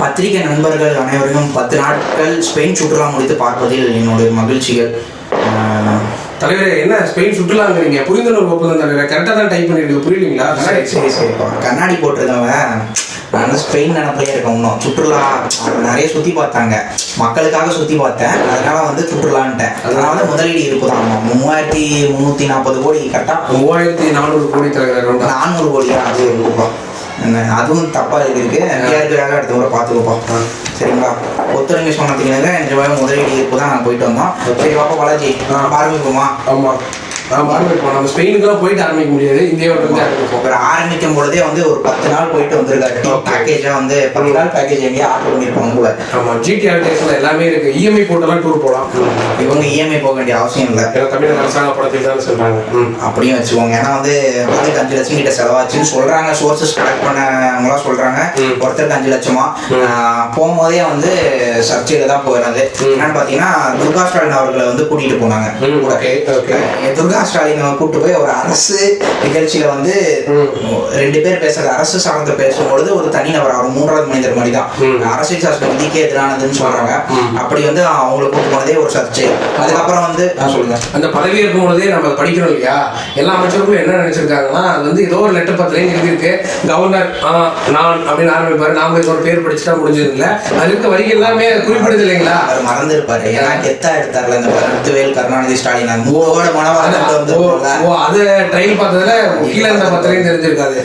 பத்திரிகை நண்பர்கள் அனைவரையும் 10 நாட்கள் ஸ்பெயின் சுற்றுலா முடித்து பார்ப்பதில் என்னுடைய மகிழ்ச்சிகள். தலைவரே, என்ன ஸ்பெயின் சுற்றுலாங்கிறீங்க? புரிந்துணர்வு ஒப்பந்தம் தலைவரே, கரெக்டாக தான் டைப் பண்ணிருக்கு, புரியலீங்களா? சரிப்பா, கண்ணாடி போட்டிருக்கவன் நான் ஸ்பெயின் நினைப்பிலே இருக்கேன். இன்னும் சுற்றுலா நிறைய சுற்றி பார்த்தாங்க, மக்களுக்காக சுற்றி பார்த்தேன், அதனால சுற்றுலான்ட்டேன். அதனால முதலீடு இருக்குதான். 3340 கோடி, கரெக்டாக 3400 கோடி தலைவர். 400 கோடியா? அது இருக்குப்பா, அதுவும் தப்பாக இருக்கு. நேரத்துக்காக அடுத்த முறை பார்த்துக்கப்பா, சரிங்களா? ஒத்துழைமை சொன்னதுக்கு நிஜமாக முதலீடு இப்போ தான் நான் போயிட்டு வந்தோம். சரி பாப்பா பாலாஜி, ஆரம்பிப்போமா? ஆமாம், ஆரம்பிப்போம். நம்ம ஸ்பெயினுக்குலாம் போயிட்டு ஆரம்பிக்க முடியாது, இந்தியாவில் இருந்து ஆரம்பிப்போம். ஆரம்பிக்கும் பொழுதே ஒரு 10 நாள் போயிட்டு வந்திருக்காரு. பேக்கேஜா 10 நாள் பேக்கேஜ் எங்கேயா ஆர்டர் பண்ணியிருப்பாங்க கூட. ஆமாம், ஜிடிஆர் டேஸ்ல எல்லாமே இருக்கு. இஎம்ஐ போட்டெல்லாம் டூர் போகலாம். இவங்க இஎம்ஐ போக வேண்டிய அவசியம் இல்லை, தமிழக அரசாங்க படத்தில் தான் சொல்றாங்க. அப்படியும் வச்சுக்கோங்க. ஏன்னா 5 லட்சம் கிட்ட செலவாச்சுன்னு சொல்றாங்க. சோர்சஸ் கலெக்ட் பண்ணவங்களாம் சொல்றாங்க ஒருத்தருக்கு 5 லட்சமா. போகும்போதே சர்ச்சையில தான் போயிடுறது. என்னன்னு பாத்தீங்கன்னா, துர்கா ஸ்டாலின் அவர்களை கூட்டிட்டு போனாங்க. துர்கா ஸ்டாலின் கூப்பிட்டு போய் ஒரு அரசு நிகழ்ச்சியில 2 பேர் பேசுறது, அரசு சார்ந்த பேசும்பொழுது ஒரு தனிநபர், அவர் 3வது மனிதர் மாதிரி தான், அரசியல் சாசன விதிக்கே எதிரானதுன்னு சொல்றாங்க. அப்படி அவங்களை கூப்பிட்டு போனதே ஒரு சர்ச்சை. அதுக்கப்புறம் சொல்லுங்க, அந்த பதவி இருக்கும் பொழுதே நம்ம படிக்கிறோம் இல்லையா, எல்லா அமைச்சர்களும் என்ன நினைச்சிருக்காங்கன்னா, அது ஏதோ ஒரு லெட்டர் பத்திரையும் எழுதியிருக்கு, கவர்னர் நான் அப்படின்னு ஆரம்பிப்பாரு, நாம ஒரு பேர் படிச்சுட்டா முடிஞ்சது இல்லை, அது இருக்க வரிகள் எல்லாமே குறிப்பிடுது இல்லைங்களா? அவர் மறந்துருப்பாரு. ஏன்னா கெத்தா எடுத்தார்ல இந்த முத்துவேல் கருணாநிதி ஸ்டாலின் அது ட்ரையல் பார்த்ததுல கீழே இருந்த பத்திரையும் தெரிஞ்சிருக்காது.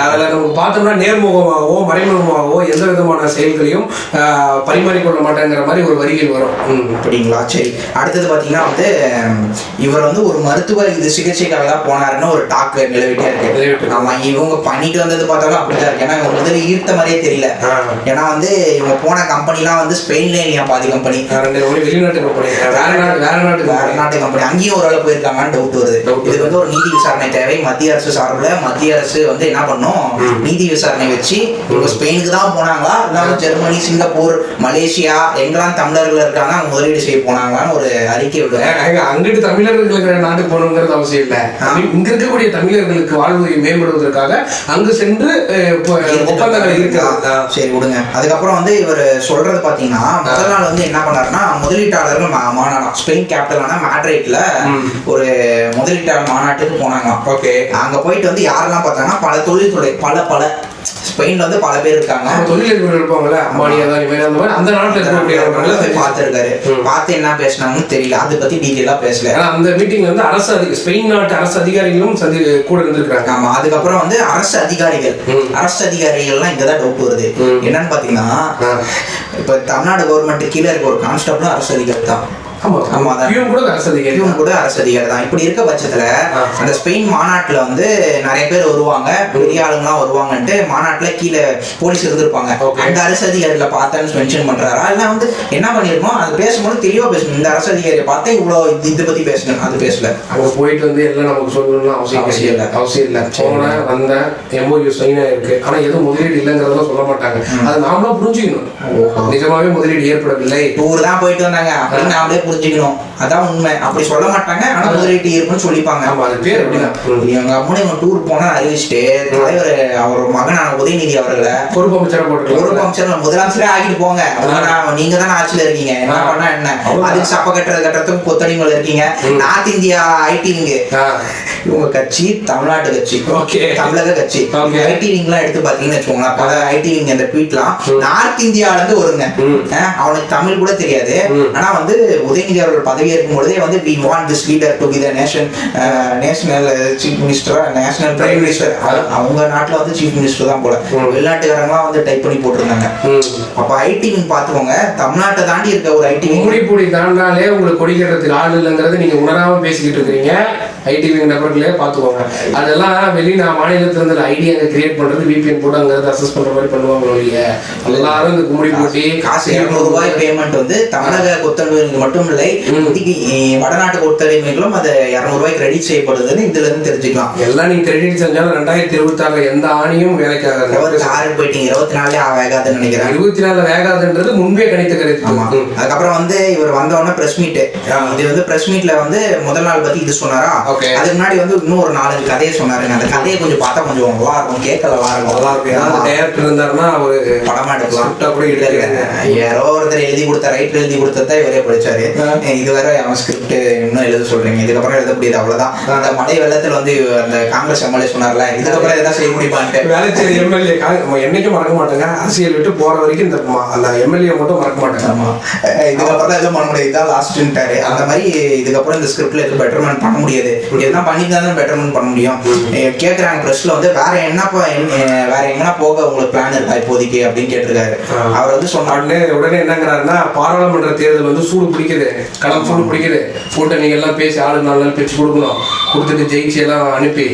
அதுல நமக்கு பார்த்தோம்னா நேர்முகமாகவோ மறைமுகமாகவோ எந்த விதமான செயல்களையும் பரிமாறிக்கொள்ள மாட்டேங்கிற மாதிரி ஒரு வரிகள் வரும். அப்படிங்களா? சரி, அடுத்தது பாத்தீங்கன்னா இவர் ஒரு மருத்துவ சிகிச்சைக்காக தான் போனாருன்னு ஒரு டாக் நிலவிட்டே இருக்கு. ஆமா, இவங்க பண்ணிட்டு வந்தது பார்த்தாலும் அப்படிதான் இருக்கு. ஏன்னா இவங்க முதல்ல ஈர்த்த மாதிரியே தெரியல. ஏன்னா இவங்க போன கம்பெனிலாம் ஸ்பெயின்ல இல்லையா, பாதி கம்பெனி வெளிநாட்டு கம்பெனி, வேற நாட்டு கம்பெனி, அங்கேயும் ஒரு அளவு போயிருக்காங்கன்னு டவுட் வருது. இது ஒரு நீதி விசாரணை தேவை. மத்திய அரசு சார்பில் மத்திய அரசு என்ன பண்ணும், நீதி விசாரணை வச்சு இவங்க ஸ்பெயினுக்கு தான் போனாங்களா, இல்லாம ஜெர்மனி, சிங்கப்பூர், மலேசியா எங்கெல்லாம் தமிழர்கள் இருக்காங்க அவங்க முதலீடு செய்ய போனாங்களான்னு ஒரு அறிக்கை விடுறாங்க. அங்கிட்டு தமிழர்களுக்கு நாட்டுக்கு போகணுங்கிறது அவசியம் இல்லை. இங்க இருக்கக்கூடிய தமிழர்களுக்கு வாழ்வை மேம்படுவதற்காக அங்கு சென்று ஒப்பந்தங்கள் இருக்கிறது. சரி விடுங்க. அதுக்கப்புறம் இவர் சொல்றது பாத்தீங்கன்னா, முதல் நாள் என்ன பண்ணாருன்னா, முதலீட்டாளர்கள் மாநாடு ஸ்பெயின் கேபிட்டலான மேட்ரிட்ல ஒரு முதலீட்டாளர் மாநாட்டுக்கு போனாங்க. ஓகே, அங்க போயிட்டு யாரெல்லாம் பார்த்தாங்கன்னா, பல தொழில்துறை பல ஸ்பெயின்ல பல பேர் இருக்காங்க. தொழிலதிபர்கள் இருப்பாங்கல்ல, அம்பானி, அந்த நாட்டுல இருக்கக்கூடிய பார்த்திருக்காரு. பார்த்து என்ன பேசினாங்கன்னு தெரியல, அதை பத்தி டீட்டெயிலா பேசல. அந்த மீட்டிங்ல அரசு ஸ்பெயின் நாட்டு அரசு அதிகாரிகளும் கூட இருந்திருக்காங்க. ஆமா, அதுக்கப்புறம் அரசு அதிகாரிகள்லாம் இங்கதான் டவுட் வருது. என்னன்னு பாத்தீங்கன்னா, இப்ப தமிழ்நாடு கவர்மெண்ட் கீழே இருக்க ஒரு கான்ஸ்டபிளும் அரசு அதிகாரி தான். கூட அரசு அதிகாரி தான். இப்படி இருக்க பட்சத்துல அந்த ஸ்பெயின் மாநாட்டுல நிறைய பேர் வருவாங்க, பெரிய ஆளுங்கலாம் வருவாங்கன்ட்டு மாநாட்டுல கீழே போலீஸ் இருந்திருப்பாங்க. அந்த அரசு அதிகாரியில பார்த்தேன்னு மென்ஷன் பண்றாரா, இல்ல என்ன பண்ணிருக்கோம், அது பேசும்போது தெளிவா பேசணும். இந்த அரசு அதிகாரியை பார்த்தா இவ்வளவு இதை பத்தி பேசணும், அது பேசல. அவங்க போயிட்டு எல்லாம் நமக்கு சொல்லணும்னு அவசியம் இல்லை. போனேன் வந்தேன், எம்ஓயு சைனா இருக்கு, ஆனா எதுவும் முதலீடு இல்லைங்கிறதெல்லாம் சொல்ல மாட்டாங்க. அதை நாமளும் புரிஞ்சுக்கணும். நிஜமாவே முதலீடு ஏற்படவில்லை, டூர் தான் போயிட்டு வந்தாங்க அப்படின்னு நாமளே புரிஞ்சுக்கணும். அதான் உண்மை. அப்படி சொல்ல மாட்டாங்க, ஆனா முதலீட்டு இருக்குன்னு சொல்லிப்பாங்க. இவங்க அம்மனி டூர் போனா அறிவிச்சுட்டு தலைவர் அவர் மகனான உதயநிதி அவர்களை பொறுப்பு அமைச்சர் முதலமைச்சரே ஆகிட்டு போங்க, நீங்க தானே ஆட்சியில இருக்கீங்க, என்ன பண்ணா என்ன, அதுக்கு சப்ப கட்டுறதுக்கும் கொத்தடிமையில இருக்கீங்க. நார்த் இந்தியா ஐடி விங் இவங்க கட்சி, தமிழ்நாட்டு கட்சி, தமிழக கட்சி. ஐடி விங் எல்லாம் எடுத்து பாத்தீங்கன்னு வச்சுக்கோங்களேன், பல ஐடி விங் அந்த ட்வீட்லாம் நார்த் இந்தியால இருந்து வருங்க. அவனுக்கு தமிழ் கூட தெரியாது. ஆனா உதயநிதி அவர்கள் பதவி ஏற்கும் பொழுதே we want this leader to be the national chief minister, national prime minister. அவங்க நாட்டுல chief minister தான் போல. வெளிநாட்டுக்காரங்களாம் டைப் பண்ணி போட்டிருந்தாங்க. அப்ப ஐடி விங் பாத்துக்கோங்க, தமிழ்நாட்டை தாண்டி இருக்க ஒரு ஐடி விங். மூடிப்பூடி தாண்டாலே உங்களுக்கு கொடி கட்டுறதுக்கு ஆள் இல்லைங்கிறது நீங்க உணராம பேசிக்கிட்டு இருக்கிறீங்க. ஐடி விங் நபர்களே பாத்துக்கோங்க. அதெல்லாம் மாநிலத்துல இருந்து ஐடி அங்க கிரியேட் பண்றது, விபிஎன் போட்டு அங்க அசஸ் பண்ற மாதிரி பண்ணுவாங்க. எல்லாரும் இந்த கும்படி போட்டி காசு 200 ரூபாய் பேமெண்ட் தமிழக கொத்தடிமைகளுக்கு மட்டும் மட்டும் இல்லை, வடநாட்டு ஒத்துழைமைகளும் அது 200 ரூபாய் கிரெடிட் செய்யப்படுதுன்னு இதுல இருந்து தெரிஞ்சுக்கலாம். எல்லாம் நீங்க கிரெடிட் செஞ்சாலும் 2026 எந்த ஆணையும் வேலைக்கு ஆகாது. 26 போயிட்டீங்க, 24 வேகாதுன்னு நினைக்கிறேன். 24 வேகாதுன்றது முன்பே கணித்த கருத்து. அதுக்கப்புறம் வந்து இவர் வந்தோடனே பிரஸ் மீட், இது வந்து பிரஸ் மீட்ல வந்து முதல் நாள் பத்தி இது சொன்னாரா, அதுக்கு முன்னாடி வந்து இன்னும் ஒரு 4 கதையை சொன்னாருங்க. அந்த கதையை கொஞ்சம் பார்த்தா கொஞ்சம் நல்லா இருக்கும், கேட்க நல்லா இருக்கும். டைரக்டர் இருந்தாருன்னா ஒரு படமா எடுக்கலாம். கூட யாரோ ஒருத்தர் எழுதி கொடுத்த ரைட்டர் எழுதி கொடுத்ததான் இவரே படிச்சாரு. இதுவரை அவன் ஸ்கிரிப்ட் இன்னும் எழுத சொல்றீங்க, இதுக்கப்புறம் எழுத முடியாது, அவ்வளவுதான். அந்த மழை வெள்ளத்துல வந்து அந்த காங்கிரஸ் எம்எல்ஏ சொன்னார்ல, இதுக்கப்புறம் எதாவது செய்ய முடியுமான்ட்டு. வேலைச்சேரி எம்எல்ஏ என்னைக்கும் மறக்க மாட்டாங்க, அரசியல் விட்டு போற வரைக்கும் இந்த அந்த எம்எல்ஏ மட்டும் மறக்க மாட்டாங்க. ஆமா, இதுக்கப்புறம் தான் எதுவும் பண்ண முடியாது, இதான் லாஸ்ட்ன்ட்டாரு. அந்த மாதிரி இதுக்கப்புறம் இந்த ஸ்கிரிப்ட்ல எதுவும் பெட்டர்மெண்ட் பண்ண முடியாது, எதுனா பண்ணிதான் பெட்டர்மெண்ட் பண்ண முடியும். கேட்கறாங்க பிரஸ்ல வந்து வேற எங்கன்னா போக உங்களுக்கு பிளான் இருக்கா இப்போதைக்கு அப்படின்னு கேட்டிருக்காரு. அவர் வந்து சொன்ன உடனே என்னங்கிறாருன்னா, பாராளுமன்ற தேர்தல் வந்து சூடு பிடிக்குது, களம் சூடு பிடிக்குது, கூட்டணி எல்லாம் பேசி 4 நாள் பேச்சு கொடுக்கணும், கொடுத்துட்டு ஜெயிச்சு எல்லாம் அனுப்பி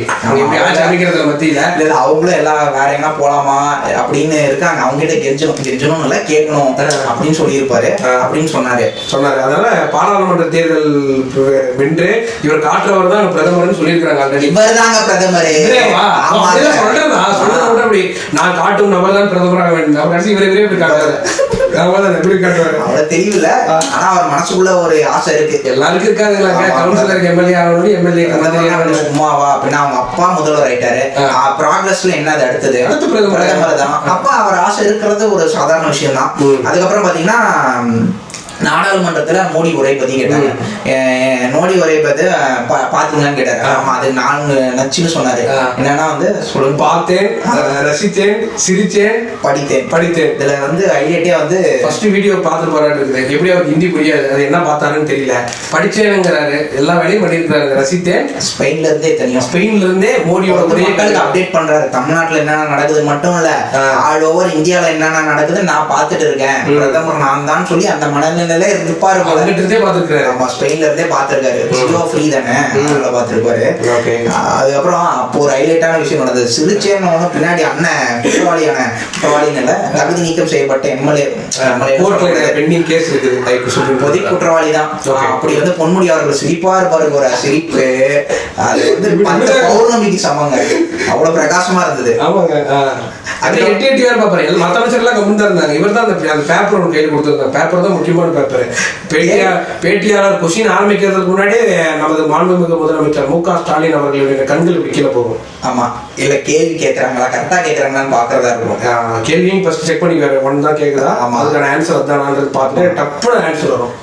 அமைக்கிறதுல மத்தியில அவங்களும் எல்லாம் வேற எங்கன்னா போலாமா அப்படின்னு இருக்காங்க. அவங்க கிட்ட கெஞ்சணும் இல்ல கேட்கணும் அப்படின்னு சொல்லியிருப்பாரு அப்படின்னு சொன்னாரு. அதனால பாராளுமன்ற தேர்தல் வென்று இவர் காட்டுறவர் தான் பிரதமர்னு சொல்லியிருக்காங்க. இவர் தாங்க பிரதமர், அப்படி நான் காட்டும் நபர் தான் பிரதமராக வேண்டும். அவர் கடைசி இவரே எப்படி காட்டுறாரு, அவ்வளவு தெரியல. ஆனா அவர் மனசுக்குள்ள ஒரு ஆசை இருக்கு, எல்லாருக்கும் இருக்காதுங்களா. கவுன்சிலருக்கு எம்எல்ஏ ஆகணும், எம்எல்ஏ சும்மாவா அப்படின்னா அவங்க அப்பா முதல்வர் ஆயிட்டாரு, ப்ராக்ரஸ்ல என்ன அது அடுத்தது பிரதமர் தான். அப்ப அவர் ஆசை இருக்கிறது ஒரு சாதாரண விஷயம் தான். அதுக்கப்புறம் பாத்தீங்கன்னா நாடாளுமன்றத்துல மோடி உரை பத்தி கேட்டாங்க. மோடி உரை பத்தி பாத்தீங்களான்னு கேட்டாரு. ஆமா, அது நான் நச்சுன்னு சொன்னாரு. என்னன்னா வந்து சொல்லுங்க, பார்த்தேன், ரசித்தேன், சிரிச்சேன், படித்தேன். இதுல வந்து ஹைலைட்டே வந்து ஃபர்ஸ்ட் வீடியோ பார்த்து போராட்டு இருக்குது. எப்படி அவருக்கு ஹிந்தி புரியாது, அது என்ன பார்த்தாருன்னு தெரியல. படிச்சேங்கிறாரு, எல்லா வேலையும் பண்ணிருக்காரு. ரசித்தேன், ஸ்பெயின்ல இருந்தே தெரியும், ஸ்பெயின்ல இருந்தே மோடியோட மக்களுக்கு அப்டேட் பண்றாரு. தமிழ்நாட்டுல என்னென்ன நடக்குது மட்டும் இல்ல, ஆல் ஓவர் இந்தியாவில என்னென்ன நடக்குது நான் பாத்துட்டு இருக்கேன், பிரதமர் நான் தான் சொல்லி அந்த மனநிலை இருப்பாரு. ஸ்பெயின்ல இருந்தே பாத்துருக்காரு, ஃப்ரீ தானே பாத்துருப்பாரு. அதுக்கப்புறம் அப்போ ஒரு ஹைலைட்டான விஷயம் நடந்தது. சிரிச்சேன்னு பின்னாடி அண்ணன் குற்றவாளின்னு தகுதி நீக்கம் செய்யப்பட்ட எம்எல்ஏ பெண்டிங் கேஸ் இருக்குது, பொதி குற்றவாளி தான். அப்படி வந்து பொன்முடி அவர்கள் சிரிப்பா இருப்பாரு, ஒரு சிரிப்பு அது வந்து பௌர்ணமிக்கு சமங்க, அவ்வளவு பிரகாசமா இருந்தது. ஆமாங்க, அது 8 பேர் பாப்பாரு. மத்த அமைச்சர்லாம் கம்முன்னு இருந்தாங்க. இவர் தான் அந்த பேப்பர் ஒன்று கையில் கொடுத்துருந்தாங்க. பேப்பர் தான் முக்கியமான பேப்பர். பேட்டியாளர் கொஸ்டின் ஆரம்பிக்கிறதுக்கு முன்னாடி நமது மாண்புமிகு முதலமைச்சர் மு.க. ஸ்டாலின் அவர்களுடைய கண்கள் கீழே போகும். ஆமா, இல்ல கேள்வி கேட்கறாங்களா, கரெக்டா கேட்கறாங்களான்னு பாக்குறதா இருக்கும். கேள்வியும் ஃபர்ஸ்ட் செக் பண்ணிக்காரு, ஒன்னு தான் கேக்குதா, அதுக்கான ஆன்சர் அதானான்றது பார்த்துட்டு டப்புனு ஆன்சர் வரும்.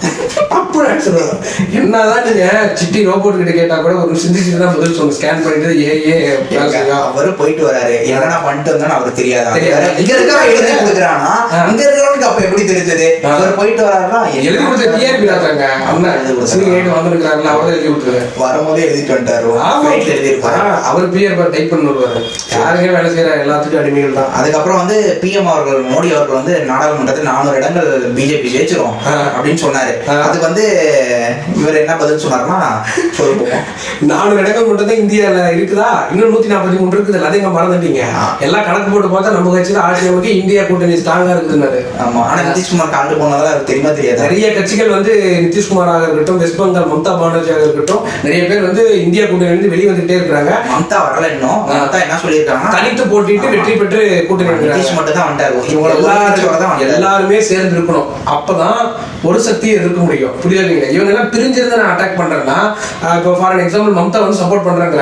என்னதான் நீங்க சிட்டி ரோபோட் கிட்ட கேட்டா கூட ஒரு சிந்திச்சு தான் பதில் சொல்லணும். ஸ்கேன் பண்ணிட்டு அவரு போயிட்டு வராரு, என்னன்னா பண்ணிட்டு வந்தோன்னு அவருக்கு தெரியாதா, இங்க இருக்கவன் எழுதி கொடுக்குறானா, இங்க இருக்கிறவனுக்கு அப்ப எப்படி தெரிஞ்சது, அவர் போயிட்டு வராருன்னா எழுதி கொடுத்த டிஆர்பி தாங்க. அவர் எழுதி கொடுத்துருவாரு, வரும்போதே எழுதிட்டு வந்துட்டாரு, எழுதிருப்பாரு. அவர் பிஆர் டைப் பண்ணி வருவாரு. யாருக்கே வேலை செய்யற எல்லாத்துக்கும் அடிமைகள் தான். அதுக்கப்புறம் வந்து பிஎம் அவர்கள், மோடி அவர்கள் வந்து நாடாளுமன்றத்தில் 400 இடங்கள் பிஜேபி ஜெயிச்சிரும் அப்படின்னு சொன்னாரு. அதுக்கு வந்து இவர் என்ன பதில் சொன்னாருன்னா, சொல்லுவோம் 400 இடங்கள் மட்டும் தான் இந்தியால இருக்குதா, இன்னும் 143 இருக்குது, அதையும் மறந்துட்டீங்க. எல்லாம் கணக்கு போட்டு பார்த்தா நம்ம கட்சியில ஆட்சி நமக்கு இந்தியா கூட்டணி ஸ்ட்ராங்கா இருக்குதுன்னாரு. ஆமா, ஆனா நிதிஷ்குமார் காண்டு போனதால அது தெரியுமா தெரியாது. நிறைய கட்சிகள் வந்து நிதிஷ்குமாராக இருக்கட்டும், வெஸ்ட் பெங்கால் மம்தா பானர்ஜியாக இருக்கட்டும், நிறைய பேர் வந்து இந்தியா கூட்டணி வந்து வெளியே வந்துட்டே இருக்காங்க. மம்தா வரல இன்னும். மம்தா என்ன சொல்லியிருக்காங்க, தனித்து போட்டிட்டு வெற்றி பெற்று கூட்டணி மட்டும் தான் வந்துட்டாரு. எல்லாருமே சேர்ந்து இருக்கணும், அப்பதான் ஒரு சக்தியை இருக்க முடியும். புரியுது? இவங்க எல்லாம் பிரிஞ்சிருந்து நான் அட்டாக் பண்றேன்னா, இப்போ ஃபார் எக்ஸாம்பிள் மம்தா வந்து சப்போர்ட் பண்றாங்க,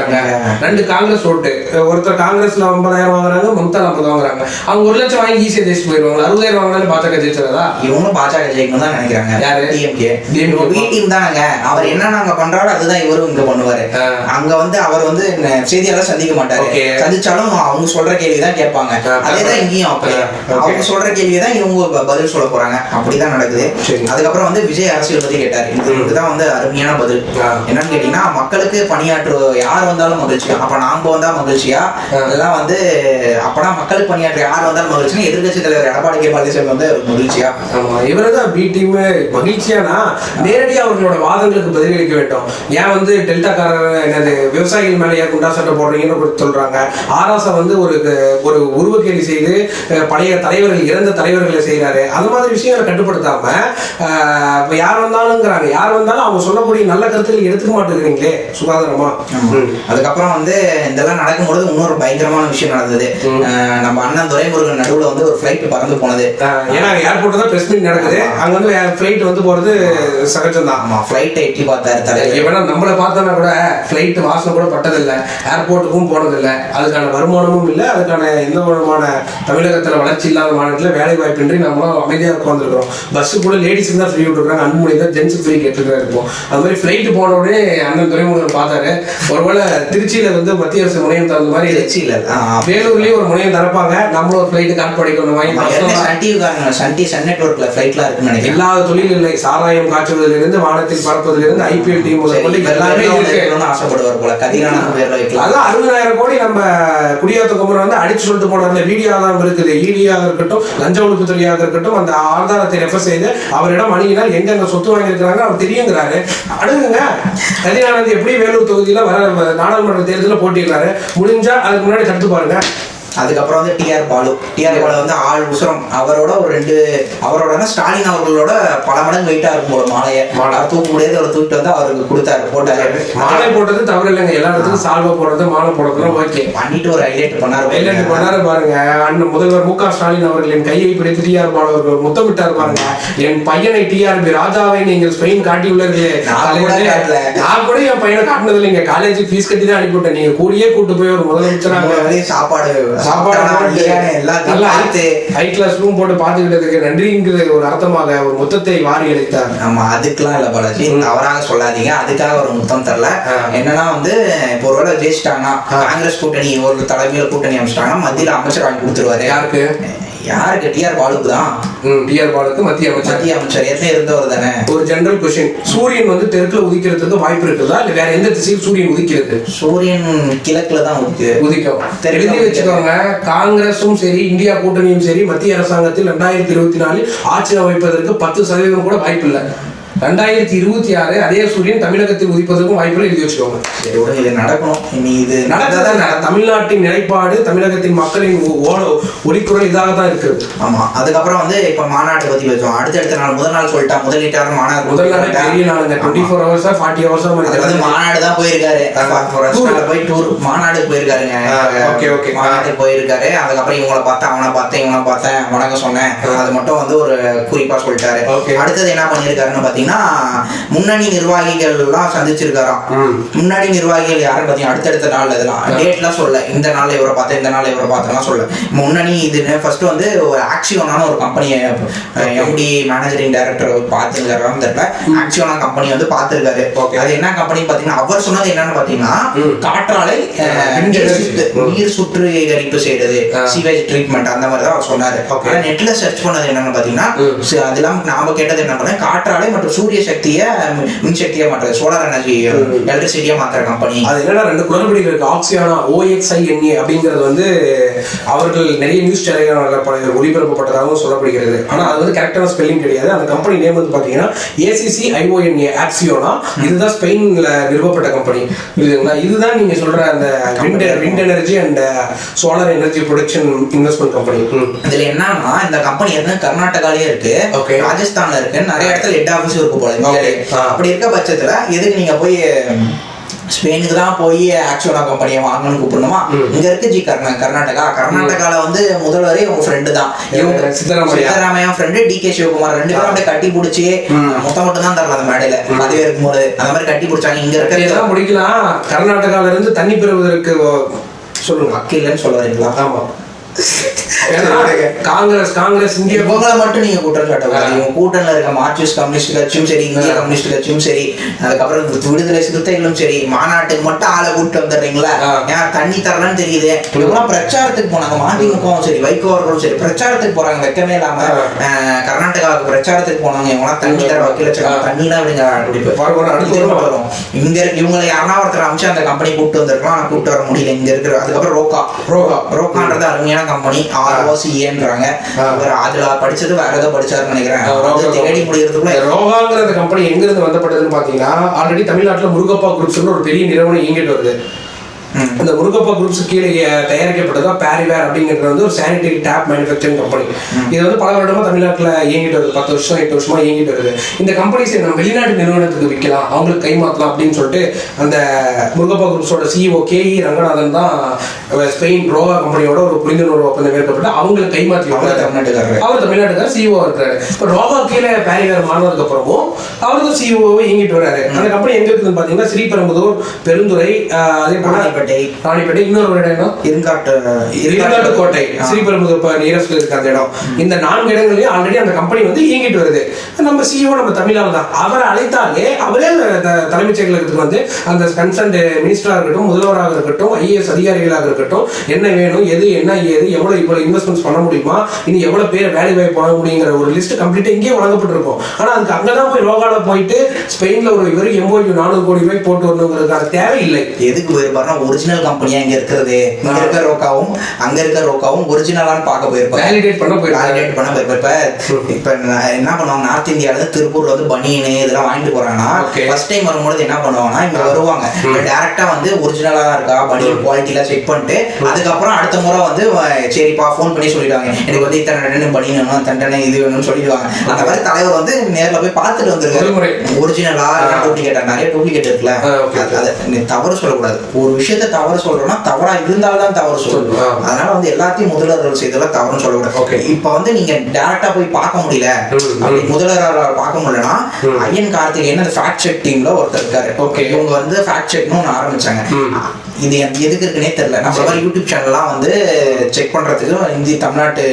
2 காங்கிரஸ் ஓட்டு, ஒருத்தர் காங்கிரஸ்ல 50,000 வாங்குறாங்க, மம்தா 40 வாங்குறாங்க. அவங்க 1 லட்சம் வாங்கி ஈஸியா ஜெயிச்சு போயிருவாங்க. 60,000 வாங்கினாலும் பாஜக ஜெயிச்சதா? இவங்க பாஜக ஜெயிக்கணும் தான் நினைக்கிறாங்க. யாரு? டிஎம்கே டீம் தானங்க. அவர் என்ன நாங்க பண்றாரோ அதுதான் இவரும் இங்க பண்ணுவாரு. அங்க வந்து அவர் வந்து செய்தியாளர் சந்திக்க மாட்டாரு, சந்திச்சாலும் அவங்க சொல்ற கேள்விதான் கேட்பாங்க. அதேதான் இங்கேயும் அப்படியே அவங்க சொல்ற கேள்விதான் இவங்க பதில் சொல்ல போறாங்க. அப்படிதான் நடக்குது. அதுக்கப்புறம் வந்து விஜய் அரசியல் பத்தி கேட்டாரு. இதுதான் வந்து அருமையான பதில். என்னன்னு கேட்டீங்கன்னா, மக்களுக்கு பணியாற்று யார் வந்தாலும் மகிழ்ச்சியா, அப்ப நாம வந்தா மகிழ்ச்சியா, இதெல்லாம் வந்து அப்பனா மக்களுக்கு பணியாற்ற யார் வந்தாலும் மகிழ்ச்சியா, எதிர்கட்சி தலைவர் எடப்பாடி கே பழனிசாமி வந்து மகிழ்ச்சி மகிழ்ச்சியா. ஆமா, இவரதான் பி டீம் மகிழ்ச்சியானா நேரடியாக அவர்களோட வாதங்களுக்கு பதிலளிக்க வேண்டும். ஏன் வந்து டெல்டாக்காரர் என்னது விவசாயிகள் மேலே ஏன் குண்டா சட்டை போடுறீங்கன்னு சொல்றாங்க. ஆராசா வந்து ஒரு உருவக்கேலி செய்து பழைய தலைவர்கள், இறந்த தலைவர்களை செய்யறாரு. அது மாதிரி விஷயங்களை கட்டுப்படுத்தாம யார் வந்தாலும்ங்கிறாங்க. யார் வந்தாலும் அவங்க சொல்லக்கூடிய நல்ல கருத்துக்கள் எடுத்துக்க மாட்டேங்கிறீங்களே சுகாதாரமா. அதுக்கப்புறம் வந்து இதெல்லாம் நடக்கும்போது இன்னொரு பயங்கரமான விஷயம் நடந்தது. நம்ம அண்ணன் துரைமுருகன் நடுவுல வந்து ஒரு ஃபிளைட் பறந்து போனது. ஏன்னா ஏர்போர்ட் தான் பிரஸ் மீட் நடக்குது, அங்க வந்து ஃபிளைட் வந்து போறது சகஜம் தான். ஆமா, ஃபிளைட்டை எட்டி பார்த்தாரு தலைவர். ஏன்னா நம்மளை பார்த்தோன்னா கூட ஃபிளைட் வாசல் கூட பட்டதில்லை, ஏர்போர்ட்டுக்கும் போனதில்லை, அதுக்கான வருமானமும் இல்லை, அதுக்கான எந்த விதமான தமிழகத்துல வளர்ச்சி இல்லாத மாநிலத்தில் வேலை வாய்ப்பின்றி நம்மளும் அமைதியாக உட்காந்துருக்கிறோம். பஸ்ஸு கூட லேடிஸுக்கு தான் ஃப்ரீ விட்டுருக்காங்க, அன்புமணி தான் ஜென்ஸுக்கு ஃப்ரீ கேட்டுருக்காரு. இருப்போம் அது மாதிரி ஃபிளைட் போன உடனே அண்ணன் துரைமுருகன் பார்த்தாரு. ஒருவேளை திருச்சியில வந்து மத்திய அரசு முனையம் தகுந்த மாதிரி திருச்சியில வேலூர்லயும் ஒரு முனையம் திறப்பாங்க, நம்மளும் ஒரு ஃபிளைட்டு காட் படிக்கணும் சன் நெட்வொர்க்ல ஃபிளைட்லாம் இருக்குன்னு நினைக்கிறேன். எல்லா தொழில் இல்லை, சாராயம் காய்ச்சுவதிலிருந்து வானத்தில் பறப்பதிலிருந்து IPL டீம் எல்லாமே ஆசைப்படுவார் போல. கதிரான பேர்ல வைக்கலாம். அதான் 60,000 கோடி நம்ம குடியாத்த குமரன் வந்து அடிச்சு சொல்லிட்டு போன அந்த வீடியோ தான் இருக்குது. ஈடியாக இருக்கட்டும், லஞ்ச ஒழிப்புத்துறையாக இருக்கட்டும், அந்த ஆதாரத்தை ரெஃபர் செய்து அவரிடம் அணுகினால் எங்க சொத்து வாங்கியிருக்கிறாங்க அவர் தெரியுங்கிறாரு. அணுகுங்க. கதிரானந்த் எப்படி வேலூர் தொகுதியில வர நாடாளுமன்ற தேர்தலில் போட்டிடுறாரு, முடிஞ்சா அதுக்கு முன்னாடி தடுத்து பாருங்க. அதுக்கப்புறம் வந்து டிஆர் பாலு வந்து ஆள் உசரம் அவரோட ஒரு அவரோட ஸ்டாலின் அவர்களோட பல மடங்கு வெயிட்டா இருக்கும் போல. மாலையை தூக்க முடியாது, அவர் தூக்கிட்டு வந்து அவருக்கு கொடுத்தாரு, போட்டாரு. மாலை போட்டது தவறு இல்லைங்க, எல்லா இடத்துக்கும் சால்வா போடுறது மாலை போடுறதுலாம் ஓகே பண்ணிட்டு ஒரு ஹைலைட் பண்ணாரு பாருங்க. அண்ணன் முதல்வர் MK ஸ்டாலின் அவர்கள் என் கையை பிடித்து டிஆர் பாலு அவர்கள் முத்தமிட்டார் பாருங்க. என் பையனை TRB ராஜாவை நீங்கள் ஸ்பெயின் காட்டியுள்ளீர்களே, நான் கூட என் பையனை காட்டினது இல்லைங்க, காலேஜ் ஃபீஸ் கட்டி தான் அனுப்பிவிட்டேன். நீங்க கூடியே கூட்டு போய் ஒரு முதலமைச்சராக சாப்பாடு ஹை கிளாஸ் ரூம் போட்டு பாத்துக்கிட்டதுக்கு நன்றிங்கிறது ஒரு அர்த்தமாக ஒரு முத்தத்தை வாரி அளித்தார். ஆமா, அதுக்கெல்லாம் இல்ல பாலாஜி, தவறாக சொல்லாதீங்க. அதுக்காக ஒரு முத்தம் தரல. என்னன்னா வந்து இப்போ ஒருவேளை ஜெயிச்சிட்டாங்கன்னா காங்கிரஸ் கூட்டணி ஒரு தலைமையில கூட்டணி அமைச்சிட்டாங்கன்னா மத்தியில அமைச்சர் வாங்கி கொடுத்துருவாரு. யாருக்கு? டிஆர் பாலுக்கு தான். டிஆர் பாலுக்கு மத்திய அமைச்சர் ஏற்கனவே இருந்தவர் தானே. ஒரு ஜெனரல் கொஸ்டின், சூரியன் வந்து தெற்குல உதிக்கிறதுக்கு வாய்ப்பு இருக்குதா இல்ல வேற எந்த திசையில் சூரியன் உதிக்கிறது? சூரியன் கிழக்குல தான் உதிக்கும். தெரிஞ்சு வச்சுக்கோங்க. காங்கிரஸும் சரி, இந்தியா கூட்டணியும் சரி, மத்திய அரசாங்கத்தில் 2024 ஆட்சி அமைப்பதற்கு 10% கூட வாய்ப்பு இல்லை. 2026 அதே சூரியன் தமிழகத்தில் உதிப்பதற்கும் வாய்ப்புகள் எழுதி வச்சுக்கோங்க. இது நடக்கணும். இது நடந்ததான் தமிழ்நாட்டின் நிலைப்பாடு, தமிழகத்தின் மக்களின் ஒலிக்குரல் இதாக தான் இருக்கு. ஆமா, அதுக்கப்புறம் வந்து இப்ப மாநாட்டை பத்தி பேசுவோம். அடுத்த நாள் முதல் நாள் சொல்லிட்டா முதலீட்டாளர் மாநாடு. முதல் நாள் பெரிய நாளுங்க, 24 hours 40 hours மாநாடு தான் போயிருக்காரு. போய் டூர் மாநாடு போயிருக்காருங்க. மாநாட்டுக்கு போயிருக்காரு. அதுக்கப்புறம் இவங்களை பார்த்தேன், அவனை பார்த்தேன், வணக்கம் சொன்னேன், அது மட்டும் வந்து ஒரு குறிப்பா சொல்லிட்டாரு. அடுத்தது என்ன பண்ணிருக்காருன்னு பாத்தீங்கன்னா முன்னணி நிர்வாகிகள் எல்லாம் சந்திச்சிருக்காராம். முன்னணி நிர்வாகிகள் யாரும் பாத்தீங்கன்னா அடுத்தடுத்த நாள் இதெல்லாம் டேட்லாம் சொல்ல, இந்த நாள்ல இவரை பார்த்தேன், இந்த நாள்ல இவரை பார்த்தேன் சொல்ல. முன்னணி இதுன்னு ஃபர்ஸ்ட் வந்து ஒரு ஆக்சியோனான ஒரு கம்பெனியை MD மேனேஜரிங் டைரக்டர் பார்த்துருக்காரான்னு தெரியல. ஆக்சியோனா கம்பெனி வந்து பார்த்திருக்காரு. அது என்ன கம்பெனி பாத்தீங்கன்னா அவர் சொன்னது என்னன்னு பாத்தீங்கன்னா காற்றாலை நீர் சுற்றிகரிப்பு செய்யறது, சீவேஜ் ட்ரீட்மெண்ட், அந்த மாதிரி தான் அவர் சொன்னாரு. நெட்ல சர்ச் பண்ணது என்னன்னு பாத்தீங்கன்னா அதெல்லாம் நாம கேட்டது என்ன பண்ண, காற்றாலை மற்றும் சூரிய சக்தியை மின்சக்தியா மாற்ற, சோலார் எனர்ஜி எலக்ட்ரிசிட்டியா மாற்ற கம்பெனி. அது என்னன்னா 2 குளறுபடிகள் இருக்கு. ஆக்சியானா OXINA அப்படிங்கிறது வந்து அவர்கள் நிறைய நியூஸ் சேனல்கள் ஒளிபரப்பப்பட்டதாகவும் சொல்லப்படுகிறது. ஆனா அது வந்து கரெக்டான ஸ்பெல்லிங் கிடையாது. அந்த கம்பெனி நேம் வந்து பாத்தீங்கன்னா ACCIONA ஆக்சியோனா. இதுதான் ஸ்பெயின்ல நிறுவப்பட்ட கம்பெனி. இதுதான் நீங்க சொல்ற அந்த wind energy and solar energy production investment company. இதுல என்னன்னா இந்த கம்பெனி ஏற்கனவே கர்நாடகாலயே இருக்கு, ராஜஸ்தான்ல இருக்கு, நிறைய இடத்துல ஹெட் ஆபீஸ் இருக்கு போல. அப்படி இருக்க பட்சத்துல எதுக்கு நீங்க போய் ஸ்பெயினுக்கு தான் போய் ஆக்சியோனா கம்பெனியை வாங்கணும்னு கூப்பிடணுமா? இங்க இருக்கு கர்நாடகால வந்து முதல்வரே உங்க ஃப்ரெண்டு தான். இவங்க சித்தராமையா ஃப்ரெண்டு, DK சிவகுமார் 2 பேரும் அப்படியே கட்டி பிடிச்சி மொத்தம் மட்டும் தான் தரல அந்த மேடையில அதுவே இருக்கும்போது அந்த மாதிரி கட்டி பிடிச்சாங்க. இங்க இருக்க முடிக்கலாம். கர்நாடகால இருந்து தண்ணி பெறுவதற்கு சொல்லுங்க அக்கில்லன்னு சொல்ல வரீங்களா? ஆமா, காங்கிரஸ் இந்திய இவங்களை மட்டும் நீங்க குற்றம் சாட்டக்கூடாது. இவங்க கூட்டணியில இருக்க மார்க்சிஸ்ட் கம்யூனிஸ்ட் கட்சியும் சரி, இந்திய கம்யூனிஸ்ட் கட்சியும் சரி, அதுக்கப்புறம் விடுதலை சிறுத்தைகளும் சரி, மாநாட்டுக்கு மட்டும் ஆளை கூப்பிட்டு வந்துடுறீங்களா? ஏன் தண்ணி தரலன்னு தெரியுது. இவங்களாம் பிரச்சாரத்துக்கு போனாங்க. மதிமுகவும் சரி, வைகோ அவர்களும் சரி பிரச்சாரத்துக்கு போறாங்க. வெக்கமே இல்லாம கர்நாடகாவுக்கு பிரச்சாரத்துக்கு போனாங்க. இவங்களாம் தண்ணி தர வக்கீல தண்ணிலாம் வரும். இங்க இருக்கு இவங்களை யாரா ஒருத்தர் அமைச்சு அந்த கம்பெனி கூப்பிட்டு வந்திருக்கலாம். கூப்பிட்டு வர முடியல. இங்க இருக்கிற அதுக்கப்புறம் ரோக்கான்றது அருமையான கம்பெனி ROCAன்றாங்க. அதுல படிச்சது வேற ஏதோ படிச்சாருன்னு நினைக்கிறேன். தேடி முடிகிறதுக்குள்ள ரோகாங்கிற அந்த கம்பெனி எங்க இருந்து வந்தப்பட்டதுன்னு பாத்தீங்கன்னா ஆல்ரெடி தமிழ்நாட்டுல முருகப்பா குரூப்ஸ்னு ஒரு பெரிய நிறுவனம் இயங்கிட்டு வருது. இந்த முருகப்பா குரூப்ஸ் கீழே தயாரிக்கப்பட்டதா பேரிவேர் அப்படிங்கிறது வந்து ஒரு சானிடரி டேப் மேனுஃபேக்சரிங் கம்பெனி. இது வந்து பல வருடமா தமிழ்நாட்டில் இயங்கிட்டு வருது. 10 வருஷம் 8 வருஷமா இயங்கிட்டு வருது. இந்த கம்பெனிஸ் நம்ம வெளிநாட்டு நிறுவனத்துக்கு விற்கலாம், அவங்களுக்கு கைமாற்றலாம் அப்படின்னு சொல்லிட்டு அந்த முருகப்பா குரூப்ஸோட CEO KE ரங்கநாதன் தான் ஸ்பெயின் ரோகா கம்பெனியோட ஒரு புரிந்துணர்வு ஒப்பந்தம் ஏற்பட்டு அவங்களுக்கு கைமாற்றி அவர் தமிழ்நாட்டுக்கார CEO இருக்காரு. இப்போ ரோகா கீழே பேரிவேர் மாறினதுக்கு அப்புறமும் அவருக்கு CEO இயங்கிட்டு வர்றாரு. அந்த கம்பெனி எங்க இருக்குதுன்னு பாத்தீங்கன்னா ஸ்ரீபெரும்புதூர், பெருந்துறை, அதே போல ராணிப்பேட்டை, இன்னொரு இடம் இருங்காட்டு கோட்டை, ஸ்ரீபெரும்புதூர் நியரஸ்ட்ல இருக்க அந்த இடம். இந்த 4 இடங்களையும் ஆல்ரெடி அந்த கம்பெனி வந்து இயங்கிட்டு வருது. நம்ம CEO நம்ம தமிழ்நாடு தான். அவரை அழைத்தாலே அவரே தலைமைச் செயலகத்துக்கு வந்து அந்த கன்சர்ன் மினிஸ்டராக இருக்கட்டும், முதல்வராக இருக்கட்டும், IAS அதிகாரிகளாக இருக்கட்டும், என்ன வேணும், எது என்ன ஏது, எவ்வளவு இன்வெஸ்ட்மெண்ட்ஸ் பண்ண முடியுமா, இனி எவ்வளவு பேர் வேலை வாய்ப்பு பண்ண முடியுங்கிற ஒரு லிஸ்ட் கம்ப்ளீட்டா இங்கே வழங்கப்பட்டிருக்கும். ஆனா அதுக்கு அங்கதான் போய் ரோகால போயிட்டு ஸ்பெயின்ல ஒரு இவரு MOU 400 கோடி ரூபாய் போட்டு வரணுங்கிறதுக்கான தேவையில்லை. எதுக்கு போயிருப்பாருன்னா ஒரிஜினல் கம்பெனியா இங்க இருக்கிறது, இங்க இருக்க ரோக்காவும் அங்க இருக்க ரோக்காவும் ஒரிஜினலான்னு பார்க்க போயிருப்பாரு. வேலிடேட் பண்ண போயிருப்பாரு. இப்ப என்ன பண்ணுவாங்க, நார்த் இந்தியால திருப்பூர்ல வந்து பனியனு இதெல்லாம் வாங்கிட்டு போறாங்கன்னா ஃபர்ஸ்ட் டைம் வரும்போது என்ன பண்ணுவாங்கன்னா இங்க வருவாங்க, டைரக்டா வந்து ஒரிஜினலா இருக்கா பனியன் குவாலிட்டில செக் பண்ணிட்டு அதுக்கப்புறம் அடுத்த முறை வந்து சரிப்பா ஃபோன் பண்ணி சொல்லிடுவாங்க, எனக்கு வந்து இத்தனை பனியன் வேணும், தண்டனை இது வேணும்னு சொல்லிடுவாங்க. அந்த மாதிரி தலைவர் வந்து நேர்ல போய் பார்த்துட்டு வந்துருக்காரு ஒரிஜினலா டூப்ளிகேட்டா. நிறைய டூப்ளிகேட் இருக்குல்ல, அதை தவறு சொல்லக்கூடாது. ஒரு விஷயத்த தவறு சொல்றோம்னா தவறா இருந்தால்தான் தவறு சொல்லணும். அதனால வந்து எல்லாத்தையும் முதல்வர்கள் செய்தெல்லாம் தவறுன்னு சொல்லக்கூடாது. இப்ப வந்து நீங்க டைரக்டா போய் பார்க்க முடியல, அப்படி முதல்வரால் பார்க்க முடியலன்னா ஐயன் கார்த்திகேயன் அந்த ஃபேக்ட் செக் டீம்ல ஒருத்தர் இருக்காரு. இவங்க வந்து ஃபேக்ட் செக்னு ஒன்று ஆரம்பிச்சாங்க. இது எதுக்கு இருக்குன்னே தெரியல. நம்ம மாதிரி யூடியூப் சேனல்லாம் வந்து செக் பண்றதுக்கு தமிழ்நாட்டு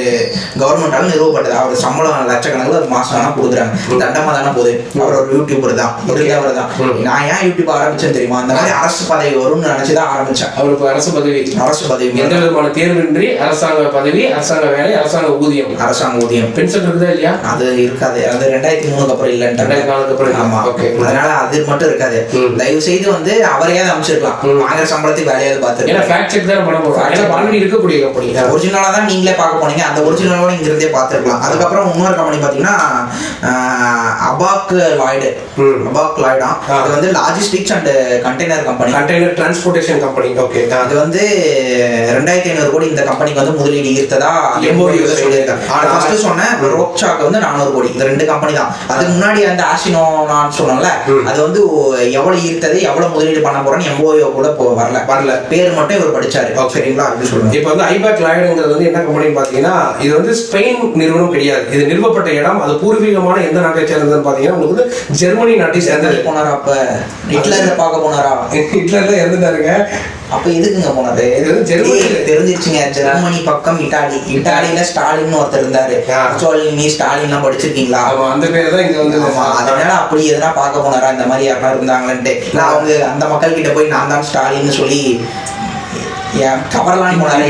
கவர்மெண்டால நிறுவப்பட்டது. அவர் சம்பளம் லட்சக்கணக்கில் ஒரு மாசம் ஆனா கொடுக்குறாங்க. தண்டமா தானே போகுது. அவர் ஒரு யூடியூபர் தான், அவர் தான். நான் ஏன் யூடியூப் ஆரம்பிச்சேன்னு தெரியுமா? அந்த மாதிரி அரசு பதவி வரும்னு நினைச்சுதான் ஆரம்பிச்சேன். அவருக்கு அரசு பதவி எந்த விதமான தேர்வின்றி அரசாங்க பதவி, அரசாங்க வேலை, அரசாங்க ஊதியம் பென்ஷன் இருக்குதா இல்லையா? அது இருக்காது. அது 2003 அப்புறம் இல்லைன்னு. 2004 அப்புறம். ஆமா, அதனால அது மட்டும் இருக்காது. தயவு செய்து வந்து அவரையே அமைச்சிருக்கலாம். வாங்குற சம்பளத்தை வேலையாவது பார்த்து. ஏன்னா ஃபேக்ட் செக் தான் பண்ண போறோம். ஏன்னா ஆல்ரெடி இருக்கக்கூடிய கம்பெனி ஒரிஜினலா தான் நீங்களே பார்க்க போனீங்க. அந்த ஒரிஜினலோட இங்க இருந்தே பார்த்துருக்கலாம். அதுக்கப்புறம் இன்னொரு கம்பெனி பாத்தீங்கன்னா அபாக் லாய்டு. அது வந்து logistics and container company, container transportation company. Okay, அது வந்து 2500 கோடி இந்த கம்பெனிக்கு வந்து முதலீடு ஈர்த்ததா சொல்லியிருக்காங்க. சொன்ன ரோக்சாக்கு வந்து 400 கோடி. இந்த 2 கம்பெனி தான். அதுக்கு முன்னாடி அந்த ஆசினோன்னு சொன்னோம்ல, அது வந்து எவ்வளவு ஈர்த்தது, எவ்வளவு முதலீடு பண்ண போறோன்னு MOU கூட வரல. பேர் மட்டும் இவர் படிச்சாரு. சரிங்களா? அப்படி சொல்லுங்க. இப்போ வந்து ஐபாக் லாய்டுங்கிறது வந்து என்ன கம்பெனின்னு பாத்தீங்கன்னா, இது வந்து ஸ்பெயின் நிறுவனம் கிடையாது. இது நிறுவப்பட்ட இடம் அது பூர்வீகமான எந்த நாட்டை சேர்ந்ததுன்னு பாத்தீங்கன்னா உங்களுக்கு வந்து ஜெர்மனி நாட்டை சேர்ந்தது. போனாரா? அப்ப ஹிட்லர் பார்க்க போனாரா? ஹிட்லர் தான் இறந்துட்டாருங்க. அப்ப எதுக்குங்க போனாரு? தெரிஞ்சிருச்சுங்க. ஜெர்மனி பக்கம் இட்டாலியில ஸ்டாலின் ஒருத்தர் இருந்தாரு. ஸ்டாலின் எல்லாம் படிச்சிருக்கீங்களா? அந்த பேர் தான் இங்க வந்து. அதனால அப்படி எதனா பார்க்க போனாரா இந்த மாதிரி யாரா இருந்தாங்கன்ட்டு. அவங்க அந்த மக்கள் கிட்ட போய் நான் தான் ஸ்டாலின்னு சொல்லி கவர்லாம் போனாரு.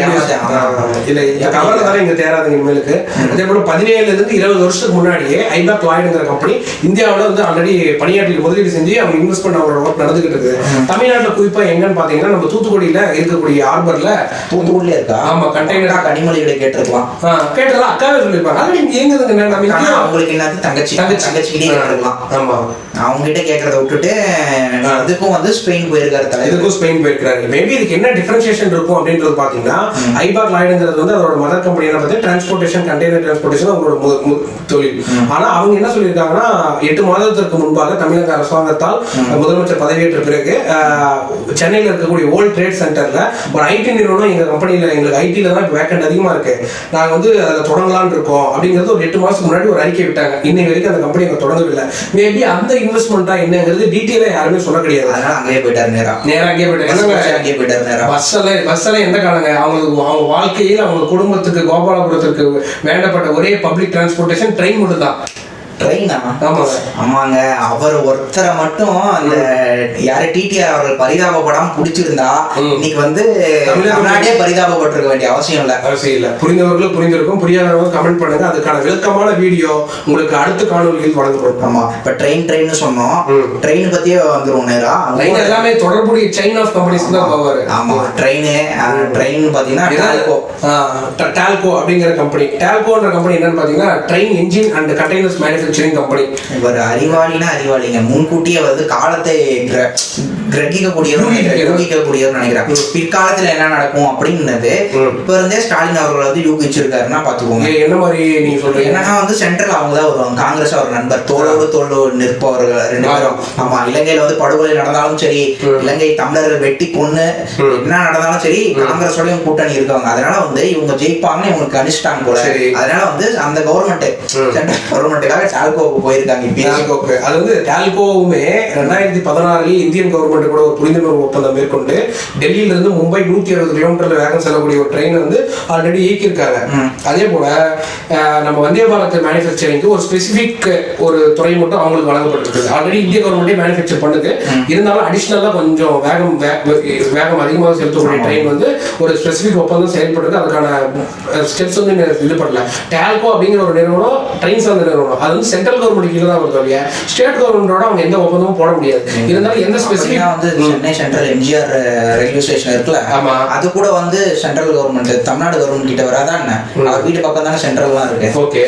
இல்ல கவர் தானே இங்க தேராதுங்க இனிமேலுக்கு. அதே போல 17 இருந்து 20 வருஷத்துக்கு முன்னாடியே ஐபாக் லாய்டுங்கிற கம்பெனி இந்தியாவில் வந்து ஆல்ரெடி பணியாற்றி முதலீடு செஞ்சு அவங்க இன்வெஸ்ட்மெண்ட் அவரோட ஒர்க் நடந்துகிட்டு இருக்கு. தமிழ்நாட்டில் குறிப்பா எங்கன்னு பாத்தீங்கன்னா நம்ம தூத்துக்குடியில இருக்கக்கூடிய ஹார்பர்ல. தூத்துக்குடியில இருக்கா? ஆமா, கண்டெய்னரா கனிமொழி கிட்ட கேட்டிருக்கலாம். கேட்டதெல்லாம் அக்காவே சொல்லியிருப்பாங்க. அது இங்க எங்குதுங்க அவங்களுக்கு என்னது தங்கச்சிக்கிட்டே கேட்டிருக்கலாம். ஆமா, அவங்க கிட்ட கேட்கறத விட்டுட்டு அதுக்கும் வந்து ஸ்பெயின் போயிருக்காரு. இதுக்கும் ஸ்பெயின் போயிருக்காரு. மேபி இதுக்கு என்ன டிஃபரன்சியேஷன் இருக்கும் அப்படின்றது பாத்தீங்கன்னா, ஐபாக் லாய்டுங்கிறது வந்து அவரோட மதர் கம்பெனி என்ன பார்த்தா டிரான்ஸ்போர்ட்டேஷன், கண்டெய்னர் டிரான்ஸ்போர்ட்டேஷன் அவங்களோட தொழில். ஆனா அவங்க என்ன சொல்லியிருக்காங்கன்னா, 8 மாதத்திற்கு முன்பாக தமிழக அரசாங்கத்தால் முதலமைச்சர் பதவியேற்ற பிறகு சென்னையில் இருக்கக்கூடிய ஓல்ட் ட்ரேட் சென்டர்ல ஒரு IT நிறுவனம் எங்க கம்பெனியில எங்களுக்கு ஐடில தான் வேக்கண்ட் அதிகமா இருக்கு, நாங்க வந்து அதை தொடங்கலாம்னு இருக்கோம் அப்படிங்கிறது ஒரு 8 மாசத்துக்கு முன்னாடி ஒரு அறிக்கை விட்டாங்க. இன்னைக்கு வரைக்கும் அந்த கம்பெனி அங்க தொடங்கவில்லை. மேபி அந்த இன்வெஸ்ட்மெண்டா என்னங்கிறது டீட்டெயிலா யாருமே சொல்ல கிடையாது. அதனால அங்கேயே போயிட்டாரு. நேரா அங்கேயே போயிட்டாரு. பஸ் எல்லாம் எந்த காலங்க? அவங்க வாழ்க்கையில் அவங்க குடும்பத்துக்கு கோபாலபுரத்திற்கு வேண்டப்பட்ட ஒரே பப்ளிக் டிரான்ஸ்போர்ட்டேஷன் ட்ரெயின் மட்டும் தான். ட்ரெயினா? ஆமாங்க. அவர் ஒருத்தரை மட்டும் அந்த யாரு டிடிஆர் அவர்கள் பரிதாபப்படாம பிடிச்சிருந்தா இன்னைக்கு வந்து தமிழ்நாடே பரிதாபப்பட்டிருக்க வேண்டிய அவசியம் இல்ல. புரிந்தவர்களும் புரிந்திருக்கும், புரியாதவங்க கமெண்ட் பண்ணுங்க. அதுக்கான விளக்கமான வீடியோ உங்களுக்கு அடுத்த காணொலியில் வழங்கப்படும். ஆமா, இப்ப ட்ரெயின் சொன்னோம். ட்ரெயின் பத்தியே வந்துரும் நேரா. ட்ரெயின் எல்லாமே தொடர்புடைய செயின் ஆஃப் கம்பெனிஸ் தான் போவாரு. ஆமா, ட்ரெயின் பாத்தீங்கன்னா டால்கோ அப்படிங்கிற கம்பெனி. டால்கோன்ற கம்பெனி என்னன்னு பாத்தீங்கன்னா train engine and containers manufacturing company. இவர் அறிவாளிங்க, முன்கூட்டியே வந்து காலத்தை கிரகிக்கக்கூடியவர் நினைக்கிறேன். பிற்காலத்துல என்ன நடக்கும் அப்படின்றது இப்ப இருந்தே ஸ்டாலின் அவர்கள் வந்து யூகிச்சிருக்காருன்னா பாத்துக்கோங்க. என்ன மாதிரி நீங்க சொல்றீங்க? என்னன்னா வந்து சென்ட்ரல் அவங்க தான் வருவாங்க, காங்கிரஸ் அவர் நண்பர், தோளோடு நிற்பவர்கள் 2 பேரும். ஆமா, இலங்கையில வந்து படுகொலை நடந்தாலும் சரி, இலங்கை தமிழர்கள் வெட்டி கொன்னு என்ன நடந்தாலும் சரி, காங்கிரஸோடய கூட்டணி இருக்காங்க. அதனால வந்து இவங்க ஜெயிப்பாங்கன்னு இவங்களுக்கு கணிச்சிட்டாங்க போல. அதனால வந்து அந்த கவர்மெண்ட் சென்ட்ரல் கவர்மெண்ட்டுக்காக டால்கோவுக்கு போயிருக்காங்க. அது வந்து டால்கோவுமே 2016 இந்தியன் கவர்மெண்ட் கூட ஒரு புரிந்துணர்வு ஒப்பந்தம் மேற்கொண்டு டெல்லியில இருந்து மும்பை 160 கிலோமீட்டர்ல வேகம் செல்லக்கூடிய ஒரு ட்ரெயின் வந்து ஆல்ரெடி இயக்கியிருக்காங்க. அதே போல நம்ம வந்தே பாரத் மேனுஃபேக்சரிங்க்கு ஒரு ஸ்பெசிபிக் ஒரு துறை மட்டும் அவங்களுக்கு வழங்கப்பட்டிருக்கு. ஆல்ரெடி இந்திய கவர்மெண்டே மேனுஃபேக்சர் பண்ணுது. இருந்தாலும் அடிஷனலா கொஞ்சம் வேகம் அதிகமாக செலுத்தக்கூடிய ட்ரெயின் வந்து ஒரு ஸ்பெசிபிக் ஒப்பந்தம் செயல்படுறது. அதுக்கான ஸ்டெப்ஸ் வந்து இது பண்ணல. டால்கோ அப்படிங்கிற ஒரு நிறுவனம், ட்ரெயின்ஸ் அந்த நிறுவனம், அது வந்து சென்ட்ரல் கவர்மெண்ட் கீழே தான் வருது இல்லையா, ஸ்டேட் கவர்மெண்டோட அவங்க எந்த ஒப்பந்தமும் போட முடியாது. இருந்தாலும் எந்த ஸ்பெசிபிக் வந்து Chennai central MGR railway station இருக்குல்ல, அது கூட வந்து சென்ட்ரல் கவர்மெண்ட் தமிழ்நாடு கவர்மெண்ட் கிட்ட வராதான். அவர் வீட்டு பக்கம் தானே சென்ட்ரல்லாம் இருக்கு. ஓகே,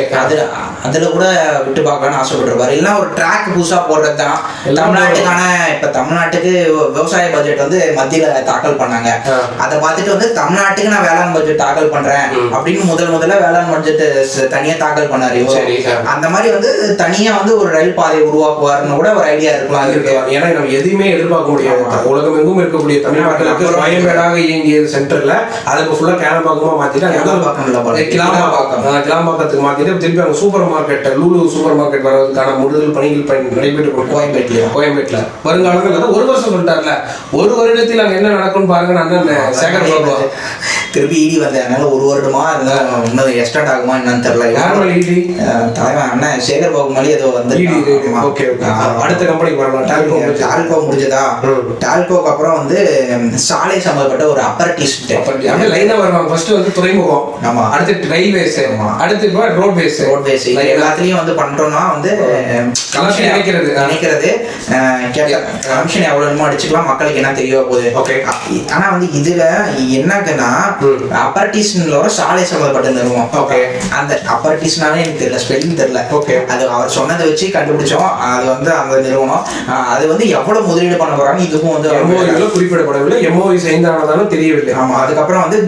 அதுல கூட விட்டு பார்க்கலாம்னு ஆசைப்பட்டிருப்பாரு. இல்ல ஒரு ட்ராக் புதுசா போடுறது தான் தமிழ்நாட்டுக்கான. இப்ப தமிழ்நாட்டுக்கு விவசாய பட்ஜெட் வந்து மத்தியில தாக்கல் பண்ணாங்க. அதை பார்த்துட்டு வந்து தமிழ்நாட்டுக்கு நான் வேளாண் பட்ஜெட் தாக்கல் பண்றேன் அப்படின்னு முதல்ல வேளாண் பட்ஜெட் தனியா தாக்கல் பண்ணாரு. அந்த மாதிரி வந்து தனியா வந்து ஒரு ரயில் பாதை உருவாக்குவாருன்னு கூட ஒரு ஐடியா இருக்கலாம். ஏன்னா நம்ம எதுவுமே எதிர்பார்க்க முடியாது. உலகம் எங்கும் இருக்கக்கூடிய தமிழ் மக்களுக்கு பயன்பேடாக இயங்கிய சென்டர்ல அதுக்கு ஃபுல்லா கேளம்பாக்கமா மாத்திட்டு கிளாம்பாக்கத்துக்கு மாத்திட்டு திருப்பி அவங்க super market, Lulu super market வர்றதுக்கான முழுதல் பணிகள் நடைபெற்று கோயம்பேட்டில் வருங்காலங்கள் 1 வருஷம் சொல்லிட்டார்ல. 1 வருடத்தில் அங்க என்ன நடக்கும்னு பாருங்க. அண்ணன் சேகர் பாபு திருப்பி இடி வந்ததுனால 1 வருடமா இன்னும் எக்ஸ்டெண்ட் ஆகுமா என்னன்னு தெரியல. தலைவன் அண்ணன் சேகர் பாபு மாதிரி ஏதோ வந்து அடுத்த கம்பெனிக்கு வரலாம். டால்கோ முடிஞ்சதா, டால்கோக்கு அப்புறம் வந்து சாலை சம்பந்தப்பட்ட ஒரு அப்பரண்டிஸ் லைனா வருவாங்க. ஃபர்ஸ்ட் வந்து துறைமுகம், ஆமா, அடுத்து ரயில்வேஸ், அடுத்து ரோட்வேஸ் எல்லாத்துலயும் வந்து பண்றோம்னா வந்து நினைக்கிறது கமிஷன் எவ்வளவு அடிச்சுக்கலாம், மக்களுக்கு என்ன தெரிய போகுது. ஆனா வந்து இதுல என்னக்குன்னா அப்பரண்டிஸ்ல சாலை சம்பந்தப்பட்ட நிறுவனம். அந்த அப்பரண்டிஸ்னாலே எனக்கு தெரியல, ஸ்பெல்லிங் தெரியல. அது அவர் சொன்னதை வச்சு கண்டுபிடிச்சோம். அது வந்து அந்த நிறுவனம் அது வந்து எவ்வளவு முதலீடு பண்ண போறாங்க இதுக்கும் வந்து எம்ஓயூல குறிப்பிடப்படவில்லை. எம்ஓயூ செய்தானதாலும் தெரியவில்லை. ஆமா, அதுக்கப்புறம் வந்து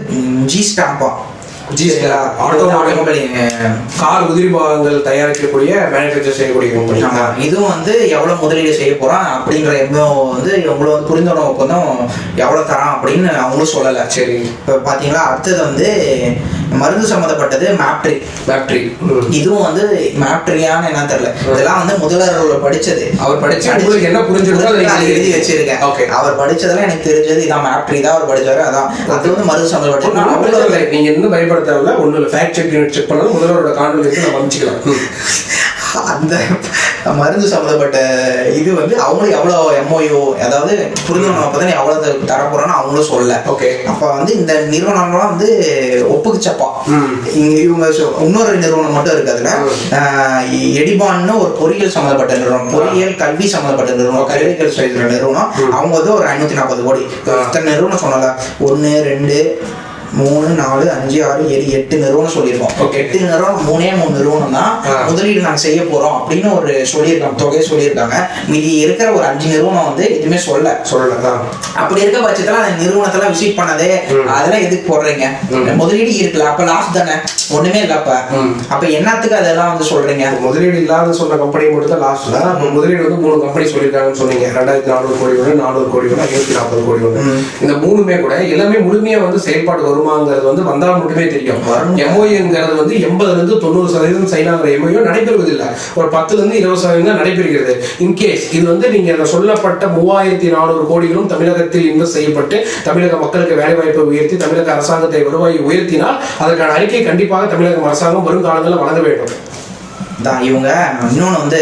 ஜி ஸ்டாம்பா, கார் உதிரி பாகங்கள் தயாரிக்கக்கூடிய மேனுஃபேக்சர் செய்யக்கூடிய கம்பெனி. இதுவும் வந்து எவ்வளவு முதலீடு செய்ய போறான் அப்படிங்கிற வந்து இவங்களும் வந்து புரிந்துணர்வு ஒப்பந்தம் எவ்வளவு தரான் அப்படின்னு அவங்களும் சொல்லல. சரி, இப்ப பாத்தீங்களா அடுத்தது வந்து மருந்து சம்பந்தப்பட்டது மேப்ட்ரி. இதுவும் வந்து மேப்ட்ரியான்னு என்ன தெரியல. இதெல்லாம் வந்து முதல்வர் படிச்சது, அவர் படிச்சு என்ன புரிஞ்சிருக்கோ எழுதி வச்சிருக்கேன். அவர் படிச்சதெல்லாம் எனக்கு தெரிஞ்சது இதான், மேப்ட்ரி தான் அவர் படிச்சாரு. அதான் அது வந்து மருந்து சம்பந்தப்பட்டது. நீங்க இன்னும் பயப்பட தேவையில்ல, ஒண்ணு ஃபேக்ட் செக் பண்ணாலும் முதல்வரோட காணொலிக்கு நம்ம அமைச்சிக்கலாம். அந்த மருந்து சம்பந்தப்பட்ட இது வந்து அவங்களும் எவ்வளவு எம்ஓயு, அதாவது புரிஞ்சுக்கணும் அப்பதான் எவ்வளவு தரப்போறோம்னு அவங்களும் சொல்லல. அப்ப வந்து இந்த நிறுவனம்லாம் வந்து ஒப்புக்குச்சப்பா. இவங்க இன்னொரு நிறுவனம் மட்டும் இருக்கு. அதுல எடிபான்னு ஒரு பொறியியல் சம்பந்தப்பட்ட நிறுவனம், பொறியியல் கல்வி சம்பந்தப்பட்ட நிறுவனம், கல்விகள் செய்கிற நிறுவனம். அவங்க வந்து ஒரு 540 கோடி. இத்தனை நிறுவனம் சொன்னல, 1 2 3 4 5 6 7 8 நிறுவனம் சொல்லியிருக்கோம். 8 நிறுவனம் 3 நிறுவனம் தான் முதலீடு நாங்கள் செய்ய போறோம் அப்படின்னு ஒரு சொல்லியிருக்காங்க, தொகையை சொல்லியிருக்காங்க. மீதி இருக்கிற ஒரு 5 நிறுவனம் வந்து எதுவுமே சொல்லலாம். அப்படி இருக்க பட்சத்துல அந்த நிறுவனத்தெல்லாம் விசிட் பண்ணதே அதெல்லாம் எதுக்கு போடுறீங்க? முதலீடு இருக்குல்ல, அப்ப லாஸ் தானே, ஒண்ணுமே இல்ல. அப்ப என்னத்துக்கு அதெல்லாம் வந்து சொல்றீங்க? முதலீடு இல்லாத சொன்ன கம்பெனி மட்டும் தான் லாஸ். முதலீடு வந்து 3 கம்பெனி சொல்லியிருக்காங்கன்னு சொன்னீங்க. 2400 கோடி ஒன்று, 400 கோடி ஒன்று, 540 கோடி ஒன்று. இந்த 3மே கூட எல்லாமே முழுமையா வந்து செயல்பாடு வருமாங்கிறது வந்து வந்தால் மட்டுமே தெரியும். எம்ஓயூங்கிறது வந்து 80% 90% சைனாங்கிற எம்ஓயூ நடைபெறுவதில்லை. ஒரு 10% 20% நடைபெறுகிறது. இன்கேஸ் இது வந்து நீங்க சொல்லப்பட்ட 3400 கோடிகளும் தமிழகத்தில் இன்வெஸ்ட் செய்யப்பட்டு தமிழக மக்களுக்கு வேலை வாய்ப்பை உயர்த்தி தமிழக அரசாங்கத்தை வருவாயை உயர்த்தினால் அதற்கான அறிக்கை கண்டிப்பாக தமிழக அரசாங்கம் வரும் காலங்களில் வழங்க வேண்டும். தான் இவங்க இன்னொன்னு வந்து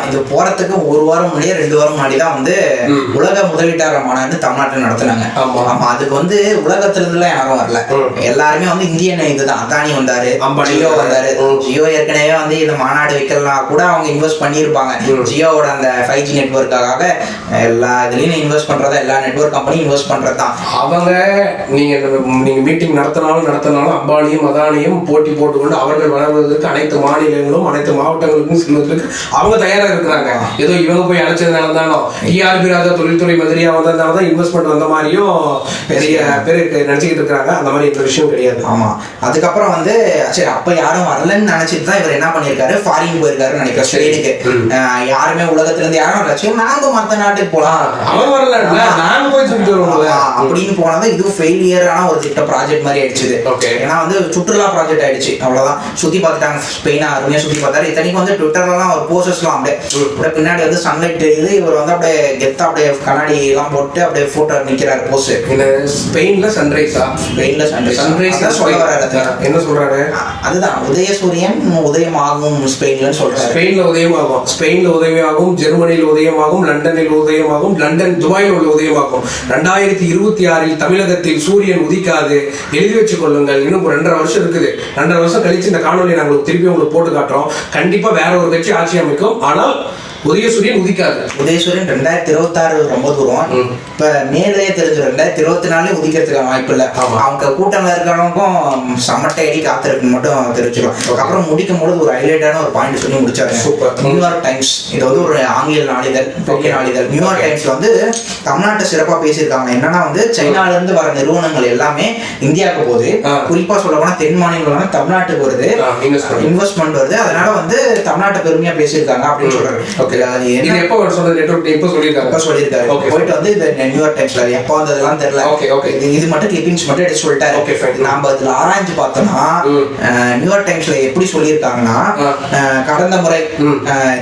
இது போறதுக்கு 1 வாரம் முன்னாடியே 2 வாரம் முன்னாடி தான் வந்து உலக முதலீட்டாளர் மாநாடு தமிழ்நாட்டில் நடத்தினாங்க. ஆமா, அதுக்கு வந்து உலகத்துல இருந்து யாரும் வரல, எல்லாருமே வந்து இந்தியன் இதுதான். அதானி வந்தாரு, ஜியோ வந்தாரு. ஜியோ ஏற்கனவே வந்து இந்த மாநாடு வைக்கலாம் கூட அவங்க இன்வெஸ்ட் பண்ணியிருப்பாங்க. ஜியோவோட அந்த 5G நெட்வொர்க்காக எல்லா இதுலயும் இன்வெஸ்ட் பண்றதா, எல்லா நெட்வொர்க் கம்பெனியும் இன்வெஸ்ட் பண்றதுதான். அவங்க நீங்க மீட்டிங் நடத்தினாலும் அம்பானியும் அதானியும் போட்டி போட்டுக்கொண்டு அவர்கள் வளர்வதற்கு அனைத்து மாநிலங்களும் அனைத்து மாவட்டங்களுக்கும் செல்வதற்கு அவங்க தயாரா இருக்கிறாங்க. ஏதோ இவங்க போய் அழைச்சதுனால தானோ டிஆர்பி ராஜா தொழில்துறை மந்திரியா வந்ததுனால தான் இன்வெஸ்ட்மெண்ட் வந்த மாதிரியும் பெரிய பேர் நினைச்சுக்கிட்டு இருக்கிறாங்க. அந்த மாதிரி இந்த விஷயம் கிடையாது. ஆமா, அதுக்கப்புறம் வந்து சரி அப்ப யாரும் வரலன்னு நினைச்சிட்டு தான் இவர் என்ன பண்ணிருக்காரு, ஃபாரின் போயிருக்காரு நினைக்கிறேன், ஸ்வீடனுக்கு. யாருமே உலகத்துல இருந்து யாரும் வரல, நாங்க மத்த நாட்டுக்கு போலாம், அவன் வரல நாங்க போய் சுத்தி அப்படின்னு போனது. இது ஃபெயிலியரான ஒரு திட்ட ப்ராஜெக்ட் மாதிரி ஆயிடுச்சு. ஏன்னா வந்து சுற்றுலா ப்ராஜெக்ட் ஆயிடுச்சு, அவ்வளவுதான். சுத்தி பார்த்துட்டாங்க, ஸ்பெயினா அருமையா சுத்தி பார்த்தாரு. இத்தனைக்கு வந்து ட்விட்டர்லாம் ஒரு போஸ்டர்ஸ்லாம் அப்படியே பின்னாடி வந்து சன்லைட் இது, இவர் வந்து அப்படியே கெத்தா அப்படியே கண்ணாடி எல்லாம் போட்டு அப்படியே போட்டோ நிக்கிறாரு போஸ்ட். ஸ்பெயின்ல சன்ரைஸா? ஸ்பெயின்ல சன்ரைஸ் சொல்ல வராரு. என்ன சொல்றாரு? அதுதான் உதயசூரியன் உதயமாகும் ஸ்பெயின்ல சொல்றாரு. ஸ்பெயின்ல உதயமாகும், ஸ்பெயின்ல உதயமாகும், ஜெர்மனியில் உதயமாகும், லண்டனில் உதயமாகும், லண்டன் துபாயில் உள்ள உதயமாகும். 2026 தமிழகத்தில் சூரியன் உதிக்காது, எழுதி வச்சுக் கொள்ளுங்கள். இன்னும் 2.5 வருஷம் இருக்குது. 2.5 வருஷம் கழிச்சு இந்த காணொலி நாங்கள் திருப்பி உங்களுக்கு போட்டு காட்டுறோம். கண்டிப்பா வேற ஒரு கட்சி ஆட்சி அமைக்கும், ஆனால் உதயசூரியன் உதிக்காது. உதயசூரியன் 2026 ரொம்ப தூரம். இப்ப மேலே தெரிஞ்சு 2024 உதிக்கிறதுக்கு வாய்ப்பு இல்லை. அவங்க கூட்டம்ல இருக்கிறவங்களுக்கும் சமட்டையடி காத்திருக்குன்னு மட்டும் தெரிஞ்சிடும். அப்புறம் முடிக்கும் போது ஒரு ஹைலைட்டான ஒரு பாயிண்ட் சொல்லி முடிச்சாரு. நியூயார்க் டைம்ஸ், இது வந்து ஒரு ஆங்கில நாளிதழ், பெரிய நாளிதழ். நியூயார்க் டைம்ஸ்ல வந்து தமிழ்நாட்டை சிறப்பா பேசியிருக்காங்க. என்னன்னா வந்து சைனால இருந்து வர நிறுவனங்கள் எல்லாமே இந்தியாவுக்கு போகுது. குறிப்பா சொல்ல போனா தென் மாநிலங்கள் தமிழ்நாட்டுக்கு வருது, இன்வெஸ்ட்மெண்ட் வருது. அதனால வந்து தமிழ்நாட்டை பெருமையா பேசியிருக்காங்க அப்படின்னு சொல்றாரு. போயிட்டு வந்து நியூயார்க் டைம்ஸ்ல எப்ப வந்ததெல்லாம் தெரியல, இது மட்டும் கிளிப்பிங்ஸ் மட்டும் எடுத்து சொல்லிட்டாரு. நாம அதுல ஆராய்ஞ்சு பார்த்தோம்னா நியூயார்க் டைம்ஸ்ல எப்படி சொல்லியிருக்காங்கன்னா, கடந்த முறை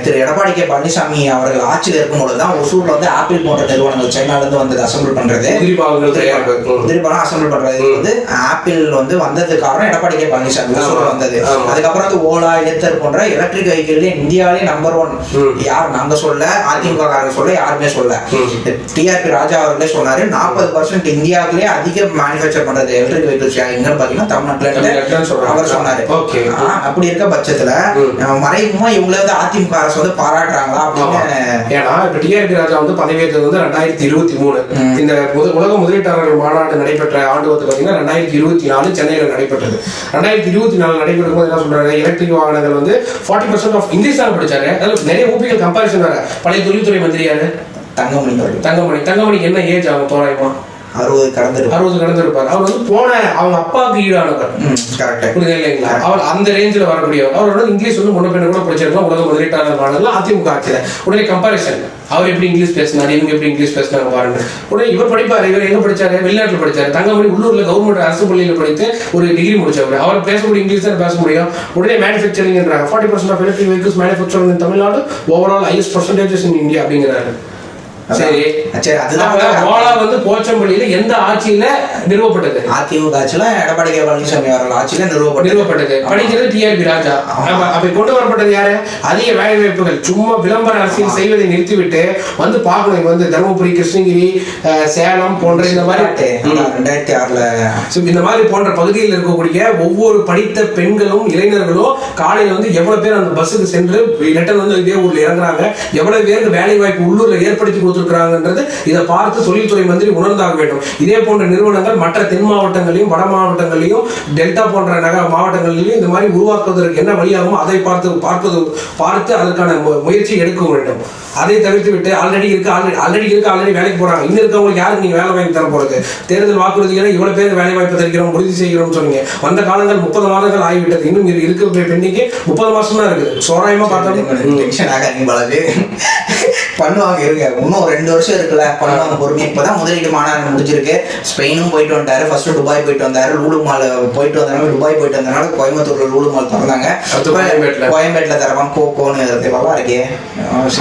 திரு எடப்பாடி கே பழனிசாமி அவர்கள் ஆட்சியில் இருக்கும் பொழுதுதான் ஒசூர்ல வந்து ஆப்பிள் போன்ற நிறுவனங்கள் சைனால இருந்து வந்து அசம்பிள் பண்றது, உதிரிபாகம் அசம்பிள் பண்றது. வந்து ஆப்பிள் வந்து வந்ததுக்கு காரணம் எடப்பாடி கே பழனிசாமி ஒசூர்ல வந்தது. அதுக்கப்புறம் வந்து ஓலா, ஏத்தர் போன்ற எலக்ட்ரிக் வெஹிக்கிள் இந்தியாவிலே நம்பர் 1 யார் நாங்க சொல்ல, அதிமுக காரங்க சொல்ல, யாருமே சொல்ல. டிஆர்பி ராஜா அவர்களே சொன்னாரு, 40% இந்தியாவிலே அதிக மேனுஃபேக்சர் பண்றது எலக்ட்ரிக் வெஹிக்கிள்ஸ் எங்கன்னு பாத்தீங்கன்னா தமிழ்நாட்டுல அவர் சொன்னாரு. அப்படி இருக்க பட்சத்துல மறைமுகமா இவங்கள வந்து அதிமுக அரசு வந்து பாராட்டுறாங்களா அப்படின்னு. ஏன்னா இப்ப டிஆர்பி ராஜா வந்து பதவியேற்றது வந்து 2023. இந்த உலக முதலீட்டாளர்கள் மாநாடு நடைபெற்ற ஆண்டு வந்து பாத்தீங்கன்னா 2024 சென்னையில நடைபெற்றது. 2024 நடைபெறும் போது என்ன சொல்றாரு, எலக்ட்ரிக் வாகனங்கள் வந்து 40% ஆஃப் இங்கிலீஷ் தான் படிச்சாரு. நிறைய ஊபிகள் கம்பாரிசன் வேற. பழைய தொழில்துறை மந்திரி யாரு? தங்கமணி என்ன ஏஜ் ஆகும் தோராயமா? 60 கடந்திருப்பாரு. அவர் வந்து போன அவங்க அப்பாவுக்கு ஈடானவர். புரியுது இல்லைங்களா? அவர் அந்த ரேஞ்சில் வரக்கூடியவர். அவரோட இங்கிலீஷ் வந்து முன்ன பின்ன கூட படிச்சிருக்கலாம். உலக முதலீட்டாளர் மாடல் அதிமுக ஆட்சியில் உடனே கம்பாரிசன், அவர் எப்படி இங்கிலீஷ் பேசினாரு, இவங்க எப்படி இங்கிலீஷ் பேசினாங்க பாருங்க. உடனே இவர் படிப்பாரு. இவர் எங்க படிச்சாரு? வெளிநாட்டில் படிச்சாரு. தங்கமணி உள்ளூர்ல கவர்மெண்ட் அரசு பள்ளியில படித்து ஒரு டிகிரி முடிச்சவர். அவர் பேசக்கூடிய இங்கிலீஷ் தான் பேச முடியும். உடனே manufacturing 40% of electric vehicles manufacturing in Tamil Nadu, overall highest percentages in India அப்படிங்கிறாரு. சரி, அதுதான் ஓலா வந்து போச்சம்பள்ளியில எந்த ஆட்சியில நிறுவப்பட்டது? அதிமுக ஆட்சியில, எடப்பாடி கே பழனிசாமி அவர்கள் ஆட்சியில நிறுவப்பட்டது. படிக்கிறது டிஆர்பி ராஜா. அப்ப கொண்டு வரப்பட்டது யாரு? அதிக வேலை வாய்ப்புகள். சும்மா விளம்பர அரசியல் செய்வதை நிறுத்திவிட்டு வந்து பார்க்கணும். வந்து தருமபுரி, கிருஷ்ணகிரி, சேலம் போன்ற இந்த மாதிரி 2006 இந்த மாதிரி போன்ற பகுதியில் இருக்கக்கூடிய ஒவ்வொரு படித்த பெண்களும் இளைஞர்களும் காலையில வந்து எவ்வளவு பேர் அந்த பஸ்ஸுக்கு சென்று ரிட்டர்ன் வந்து இதே ஊர்ல இறங்குறாங்க, எவ்வளவு பேருக்கு வேலை வாய்ப்பு உள்ளூர்ல ஏற்படுத்தி கொடுத்துருக்காங்கன்றது இதை பார்த்து தொழில்துறை மந்திரி உணர்ந்தாக வேண்டும். இதே போன்ற நிறுவனங்கள் மற்ற தென் மாவட்டங்களையும் வட மாவட்டங்களையும் டெல்டா போன்ற நகர மாவட்டங்களிலும் இந்த மாதிரி உருவாக்குவதற்கு என்ன வழியாகும் அதை பார்த்து அதற்கான முயற்சி எடுக்க வேண்டும். அதை தவிர்த்து விட்டு ஆல்ரெடி வேலைக்கு போறாங்க. இன்னும் இருக்கவங்களுக்கு யாருக்கு நீங்க வேலை வாங்கி தர போறது? தேர்தல் வாக்குறுதிகளை இவ்வளவு பேர் வேலை வாய்ப்பு தருகிறோம், உறுதி செய்கிறோம் சொன்னீங்க. வந்த காலங்கள் 30 மாதங்கள் ஆகிவிட்டது. இன்னும் இருக்கிற பெண்ணிக்கு 30 மாசம் தான் இருக்குது. சோராயமா பார்த்தோம். பண்ணுவாங்க. இருங்க, இன்னும் இன்னும் ஒரு 2 வருஷம் இருக்குல்ல, பண்ணுவாங்க பொறுமையா. இப்பதான் முதலீட்டு மாநாடு முடிஞ்சிருக்கு. ஸ்பெயினும் போயிட்டு வந்துட்டாரு, ஃபர்ஸ்ட் துபாய் போயிட்டு வந்தாரு, லூலு மால் போயிட்டு வந்தனால, துபாய் போயிட்டு வந்தனால கோயம்புத்தூர்ல லூலு மால் திறந்தாங்க. கோயம்பேட்டில் தரவான் கோகோன்னு நல்லா இருக்கே.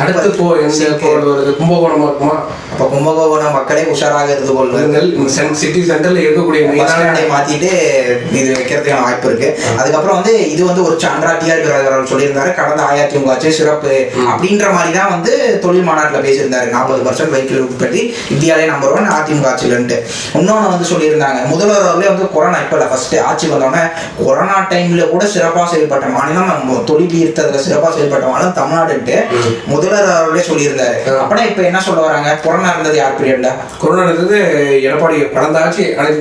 அடுத்து கும்பகோணமா இருக்குமா? அப்ப கும்பகோணம் மக்களே உஷாராக இருந்து கொள்வார்கள். சிட்டி சென்டர்ல இருக்கக்கூடிய மாத்திட்டு இது வைக்கிறதுக்கான வாய்ப்பு இருக்கு. அதுக்கப்புறம் வந்து இது வந்து ஒரு சான்றா டிஆர் சொல்லியிருந்தாரு, கடந்த அதிமுக ஆட்சி சிறப்பு அப்படின்ற மாதிரி தான் வந்து தொழில் மாநாட்டில் பேசியிருந்தாரு. 40% வெஹிக்கிள் உற்பத்தி இந்தியாவிலே நம்பர் 1 அதிமுக ஆட்சியிலன்ட்டு. இன்னொன்று வந்து சொல்லியிருந்தாங்க, முதல்வர் அவர்களே வந்து கொரோனா இப்போ இல்லை, ஃபர்ஸ்ட் ஆட்சி வந்தோடனே கொரோனா டைம்ல கூட சிறப்பாக செயல்பட்ட மாநிலம், தொழில் ஈர்த்ததுல சிறப்பாக செயல்பட்ட மாநிலம் தமிழ்நாடுன்ட்டு முதல்வர் அவர்களே சொல்லியிருந்தாரு. அப்படின்னா இப்ப என்ன சொல்ல வராங்க, கொரோனா இருந்தது யார் பீரியட்ல? கொரோனா இருந்தது எடப்பாடி கடந்த ஆட்சி அனைத்து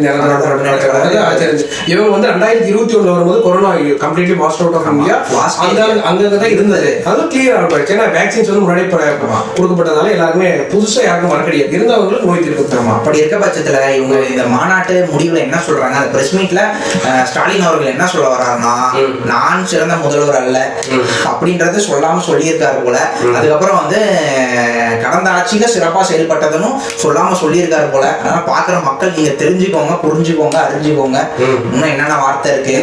இவங்க வந்து 2021 வரும்போது corona completely washed out of India அங்கதான் இருந்தது. அதுவும் கிளியர் ஆகிடுச்சு. ஏன்னா வேக்சின்ஸ் வந்து முன்னாடி கொடுக்கப்பட்டதால எல்லாருமே புதுசா யாருக்கும் வர கிடையாது, இருந்தவங்களுக்கு நோய் தீர்க்கும். அப்படி இருக்க பட்சத்துல இவங்க இந்த மாநாட்டு முடிவுல என்ன சொல்றாங்க, அந்த பிரஸ் மீட்ல ஸ்டாலின் அவர்கள் என்ன சொல்ல வர்றாருன்னா, நான் சிறந்த முதல்வர் அல்ல அப்படின்றத சொல்லாம சொல்லியிருக்காரு போல. அதுக்கப்புறம் வந்து கடந்த ஆட்சியில சிறப்பா செயல்பட்டதுன்னு சொல்லாம சொல்லியிருக்காரு போல. அதனால பாக்குற மக்கள் நீங்க தெரிஞ்சுக்கோங்க, புரிஞ்சுக்கோங்க, அறிஞ்சுக்கோங்க இன்னும் என்னென்ன வார்த்தை இருக்கு.